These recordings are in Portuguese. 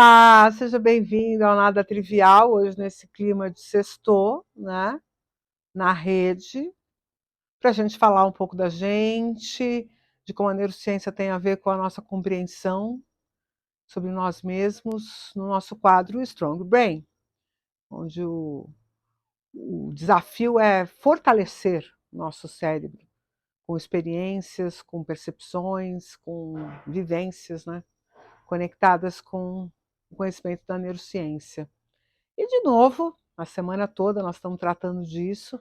Olá, seja bem-vindo ao Nada Trivial, hoje nesse clima de sextou, né, na rede, para a gente falar um pouco da gente, de como a neurociência tem a ver com a nossa compreensão sobre nós mesmos, no nosso quadro Strong Brain, onde o desafio é fortalecer nosso cérebro, com experiências, com percepções, com vivências, né, conectadas com o conhecimento da neurociência. E, de novo, a semana toda nós estamos tratando disso.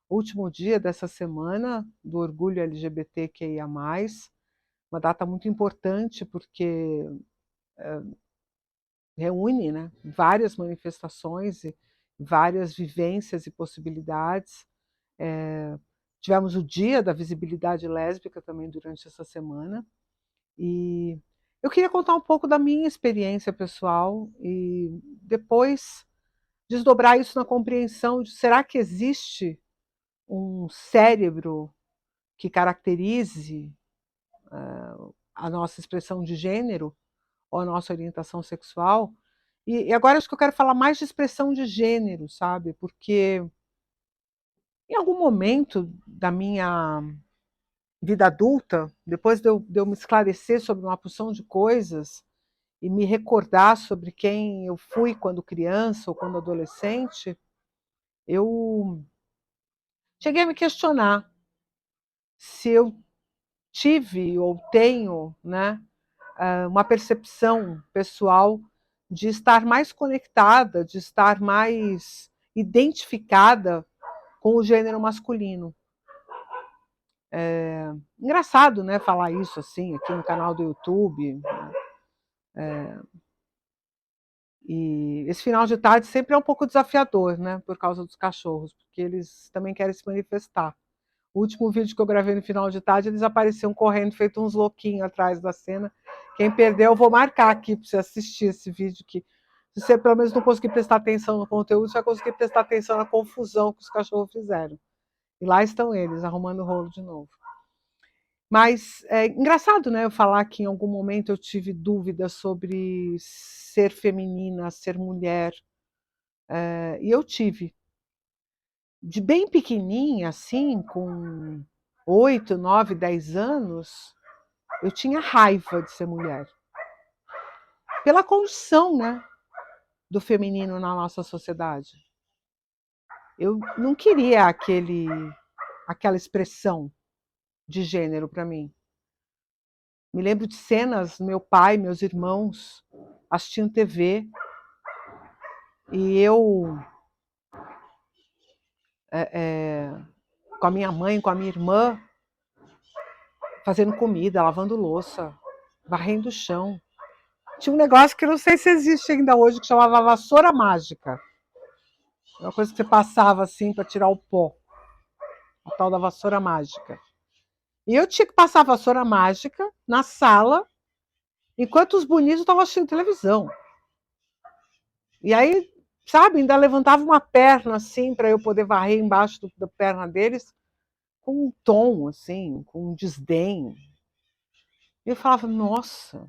Último dia dessa semana, do orgulho LGBTQIA+, uma data muito importante porque reúne, né, várias manifestações e várias vivências e possibilidades. Tivemos o dia da visibilidade lésbica também durante essa semana. E eu queria contar um pouco da minha experiência pessoal e depois desdobrar isso na compreensão de será que existe um cérebro que caracterize a nossa expressão de gênero ou a nossa orientação sexual? E agora acho que eu quero falar mais de expressão de gênero, sabe? Porque em algum momento da minha vida adulta, depois de eu me esclarecer sobre uma porção de coisas e me recordar sobre quem eu fui quando criança ou quando adolescente, eu cheguei a me questionar se eu tive ou tenho, né, uma percepção pessoal de estar mais conectada, de estar mais identificada com o gênero masculino. Engraçado, né, falar isso assim aqui no canal do YouTube. E esse final de tarde sempre é um pouco desafiador, né, por causa dos cachorros, porque eles também querem se manifestar. O último vídeo que eu gravei no final de tarde, eles apareciam correndo, feito uns louquinhos atrás da cena. Quem perdeu, eu vou marcar aqui para você assistir esse vídeo. Que se você pelo menos não conseguir prestar atenção no conteúdo, você vai conseguir prestar atenção na confusão que os cachorros fizeram. E lá estão eles, arrumando o rolo de novo. Mas é engraçado, né, eu falar que em algum momento eu tive dúvidas sobre ser feminina, ser mulher. E eu tive. De bem pequenininha, assim, com 8, 9, 10 anos, eu tinha raiva de ser mulher. Pela condição, né, do feminino na nossa sociedade. Eu não queria aquela expressão de gênero para mim. Me lembro de cenas, meu pai, meus irmãos assistindo TV e eu com a minha mãe, com a minha irmã, fazendo comida, lavando louça, varrendo o chão. Tinha um negócio que eu não sei se existe ainda hoje, que chamava vassoura mágica. É uma coisa que você passava assim para tirar o pó. A tal da vassoura mágica. E eu tinha que passar a vassoura mágica na sala, enquanto os bonitos estavam assistindo televisão. E aí, sabe, ainda levantava uma perna assim para eu poder varrer embaixo da perna deles, com um tom, assim, com um desdém. E eu falava, nossa,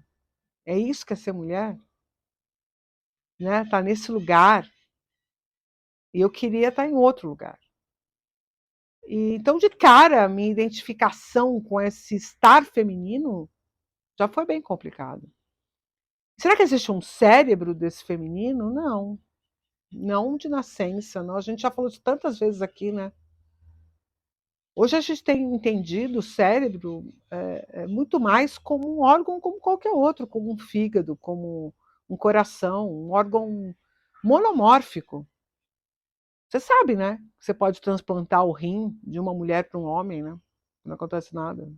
é isso que é ser mulher? Né? Tá nesse lugar. E eu queria estar em outro lugar. E, então, de cara, a minha identificação com esse estar feminino já foi bem complicado. Será que existe um cérebro desse feminino? Não. Não de nascença, não. A gente já falou isso tantas vezes aqui, né? Hoje a gente tem entendido o cérebro muito mais como um órgão como qualquer outro, como um fígado, como um coração, um órgão monomórfico. Você sabe, né? Você pode transplantar o rim de uma mulher para um homem, né? Não acontece nada.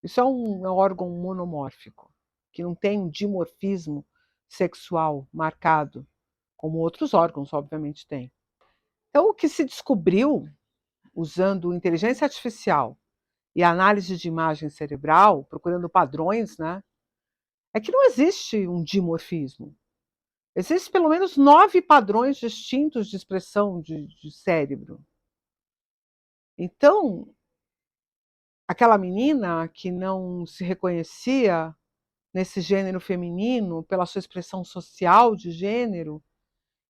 Isso é um órgão monomórfico, que não tem um dimorfismo sexual marcado, como outros órgãos, obviamente, têm. Então, o que se descobriu, usando inteligência artificial e análise de imagem cerebral, procurando padrões, né, é que não existe um dimorfismo. Existem pelo menos 9 padrões distintos de expressão de cérebro. Então, aquela menina que não se reconhecia nesse gênero feminino, pela sua expressão social de gênero,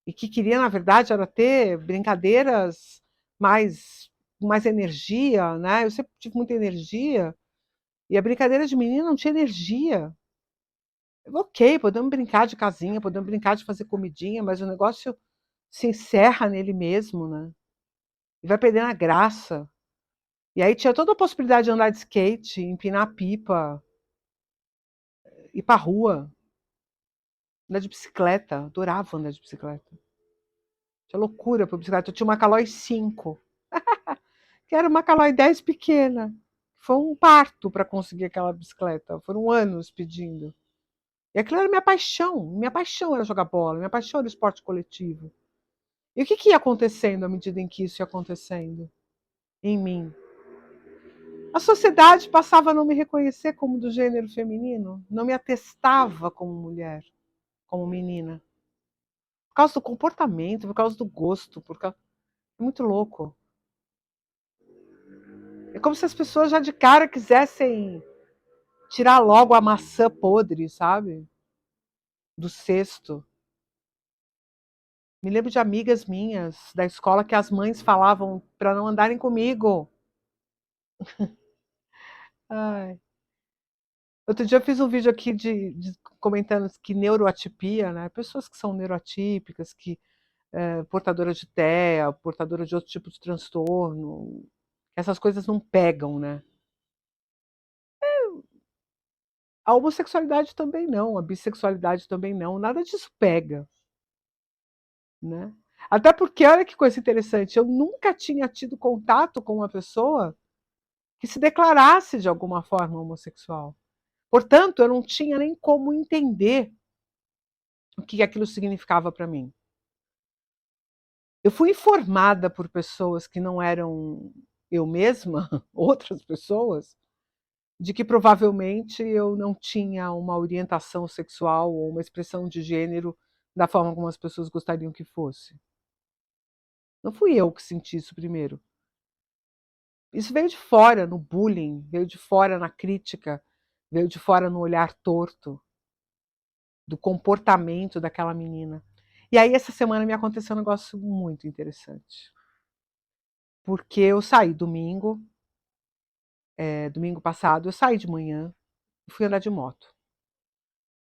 e que queria, na verdade, era ter brincadeiras mais energia, né? Eu sempre tive muita energia, e a brincadeira de menina não tinha energia. Ok, podemos brincar de casinha, podemos brincar de fazer comidinha, mas o negócio se encerra nele mesmo, né? E vai perdendo a graça. E aí tinha toda a possibilidade de andar de skate, empinar pipa, ir pra rua, andar de bicicleta. Adorava andar de bicicleta. Tinha loucura por bicicleta. Eu tinha uma Caloi 5, que era uma Caloi 10 pequena. Foi um parto para conseguir aquela bicicleta. Foram anos pedindo. E aquilo era minha paixão. Minha paixão era jogar bola. Minha paixão era o esporte coletivo. E o que ia acontecendo à medida em que isso ia acontecendo em mim? A sociedade passava a não me reconhecer como do gênero feminino, não me atestava como mulher, como menina. Por causa do comportamento, por causa do gosto, por causa... É muito louco. É como se as pessoas já de cara quisessem tirar logo a maçã podre, sabe? Do cesto. Me lembro de amigas minhas da escola que as mães falavam para não andarem comigo. Ai. Outro dia eu fiz um vídeo aqui comentando que neuroatipia, né? Pessoas que são neuroatípicas, que portadoras de TEA, portadoras de outro tipo de transtorno, essas coisas não pegam, né? A homossexualidade também não, a bissexualidade também não, nada disso pega, né? Até porque, olha que coisa interessante, eu nunca tinha tido contato com uma pessoa que se declarasse de alguma forma homossexual. Portanto, eu não tinha nem como entender o que aquilo significava para mim. Eu fui informada por pessoas que não eram eu mesma, outras pessoas, de que provavelmente eu não tinha uma orientação sexual ou uma expressão de gênero da forma como as pessoas gostariam que fosse. Não fui eu que senti isso primeiro. Isso veio de fora, no bullying, veio de fora na crítica, veio de fora no olhar torto do comportamento daquela menina. E aí essa semana me aconteceu um negócio muito interessante. Porque eu saí domingo passado, eu saí de manhã e fui andar de moto.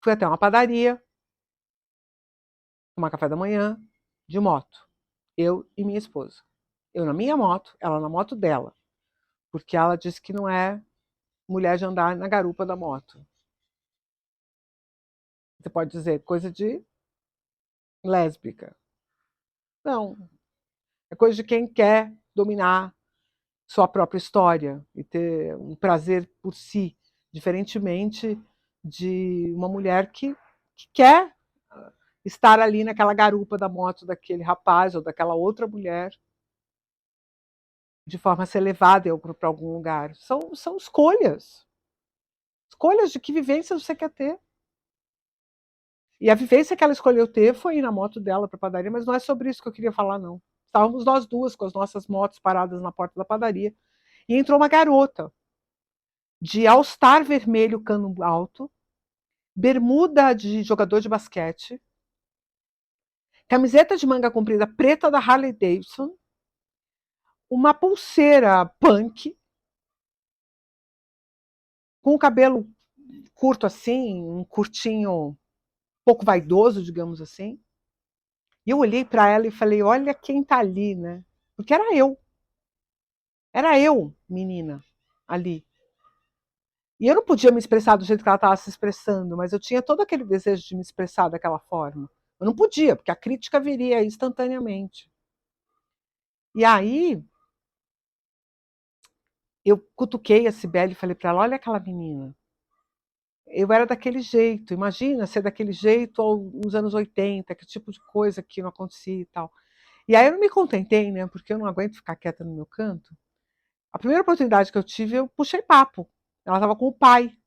Fui até uma padaria, tomar café da manhã, de moto. Eu e minha esposa. Eu na minha moto, ela na moto dela. Porque ela disse que não é mulher de andar na garupa da moto. Você pode dizer coisa de lésbica. Não. É coisa de quem quer dominar sua própria história e ter um prazer por si, diferentemente de uma mulher que quer estar ali naquela garupa da moto daquele rapaz ou daquela outra mulher de forma a ser levada para algum lugar. São escolhas. Escolhas de que vivência você quer ter. E a vivência que ela escolheu ter foi ir na moto dela para a padaria, mas não é sobre isso que eu queria falar, não. Estávamos nós duas com as nossas motos paradas na porta da padaria e entrou uma garota de all-star vermelho cano alto, bermuda de jogador de basquete, camiseta de manga comprida preta da Harley Davidson, uma pulseira punk, com o cabelo curto assim, um curtinho pouco vaidoso, digamos assim. E eu olhei para ela e falei, olha quem tá ali, né? Porque era eu. Era eu, menina, ali. E eu não podia me expressar do jeito que ela estava se expressando, mas eu tinha todo aquele desejo de me expressar daquela forma. Eu não podia, porque a crítica viria instantaneamente. E aí, eu cutuquei a Cibele e falei para ela, olha aquela menina. Eu era daquele jeito, imagina ser daquele jeito nos anos 80, que tipo de coisa que não acontecia e tal. E aí eu não me contentei, né, porque eu não aguento ficar quieta no meu canto. A primeira oportunidade que eu tive, eu puxei papo. Ela estava com o pai.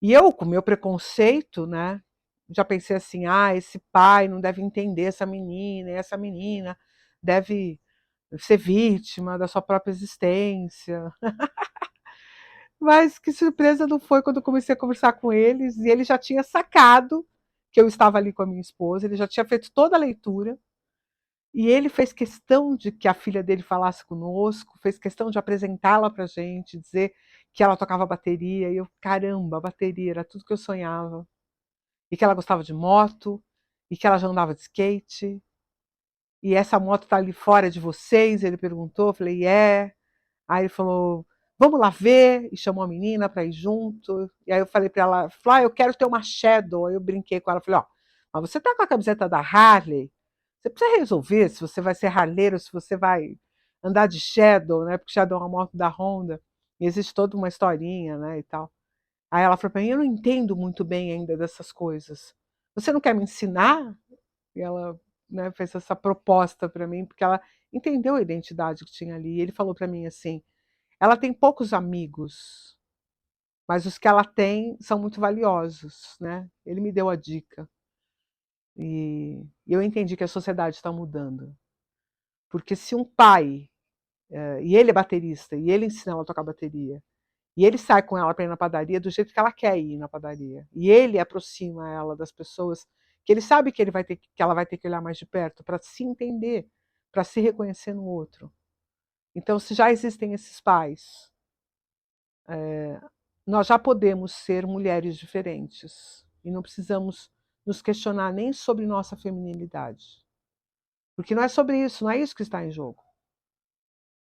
E eu, com o meu preconceito, né, já pensei assim, esse pai não deve entender essa menina deve ser vítima da sua própria existência. Mas que surpresa não foi quando eu comecei a conversar com eles, e ele já tinha sacado que eu estava ali com a minha esposa, ele já tinha feito toda a leitura, e ele fez questão de que a filha dele falasse conosco, fez questão de apresentá-la pra gente, dizer que ela tocava bateria, e eu, caramba, bateria, era tudo que eu sonhava. E que ela gostava de moto, e que ela já andava de skate, e essa moto tá ali fora de vocês? Ele perguntou, eu falei, é. Aí ele falou, vamos lá ver, e chamou a menina para ir junto. E aí eu falei para ela, falou, eu quero ter uma Shadow. Aí eu brinquei com ela, falei, ó, mas você tá com a camiseta da Harley, você precisa resolver se você vai ser harleiro, se você vai andar de Shadow, né? Porque Shadow é uma moto da Honda, e existe toda uma historinha, né, e tal. Aí ela falou para mim, eu não entendo muito bem ainda dessas coisas. Você não quer me ensinar? E ela, né, fez essa proposta para mim, porque ela entendeu a identidade que tinha ali. E ele falou para mim assim, ela tem poucos amigos, mas os que ela tem são muito valiosos, né? Ele me deu a dica. E eu entendi que a sociedade está mudando. Porque se um pai, e ele é baterista, e ele ensina ela a tocar bateria, e ele sai com ela para ir na padaria do jeito que ela quer ir na padaria, e ele aproxima ela das pessoas que ele sabe que, que ela vai ter que olhar mais de perto para se entender, para se reconhecer no outro. Então, se já existem esses pais, nós já podemos ser mulheres diferentes e não precisamos nos questionar nem sobre nossa feminilidade. Porque não é sobre isso, não é isso que está em jogo.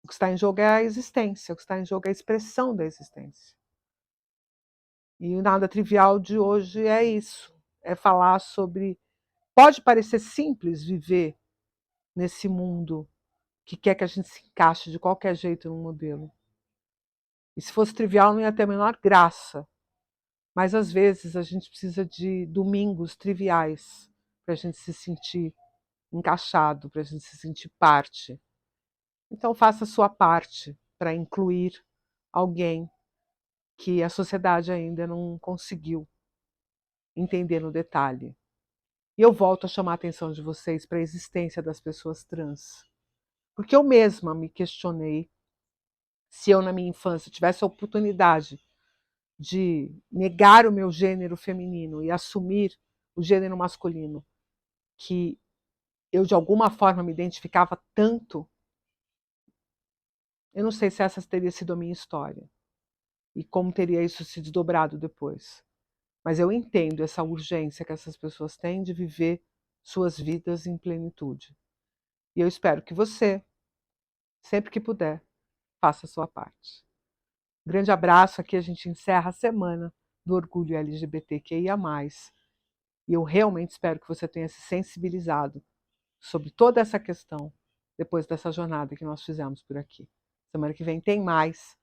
O que está em jogo é a existência, o que está em jogo é a expressão da existência. E o Nada Trivial de hoje é isso, é falar sobre. Pode parecer simples viver nesse mundo que quer que a gente se encaixe de qualquer jeito num modelo. E se fosse trivial, não ia ter a menor graça. Mas às vezes a gente precisa de domingos triviais para a gente se sentir encaixado, para a gente se sentir parte. Então faça a sua parte para incluir alguém que a sociedade ainda não conseguiu entender no detalhe. E eu volto a chamar a atenção de vocês para a existência das pessoas trans. Porque eu mesma me questionei se eu, na minha infância, tivesse a oportunidade de negar o meu gênero feminino e assumir o gênero masculino, que eu de alguma forma me identificava tanto, eu não sei se essa teria sido a minha história e como teria isso se desdobrado depois. Mas eu entendo essa urgência que essas pessoas têm de viver suas vidas em plenitude. E eu espero que você, sempre que puder, faça a sua parte. Grande abraço, aqui a gente encerra a semana do Orgulho LGBTQIA+. E eu realmente espero que você tenha se sensibilizado sobre toda essa questão depois dessa jornada que nós fizemos por aqui. Semana que vem tem mais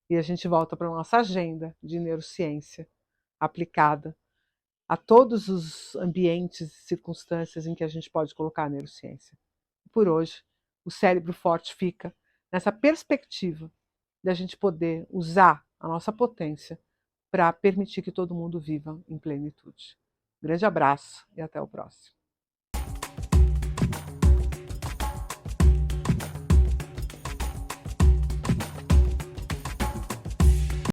e a gente volta para a nossa agenda de neurociência aplicada a todos os ambientes e circunstâncias em que a gente pode colocar a neurociência. Por hoje, o Cérebro Forte fica nessa perspectiva de a gente poder usar a nossa potência para permitir que todo mundo viva em plenitude. Grande abraço e até o próximo.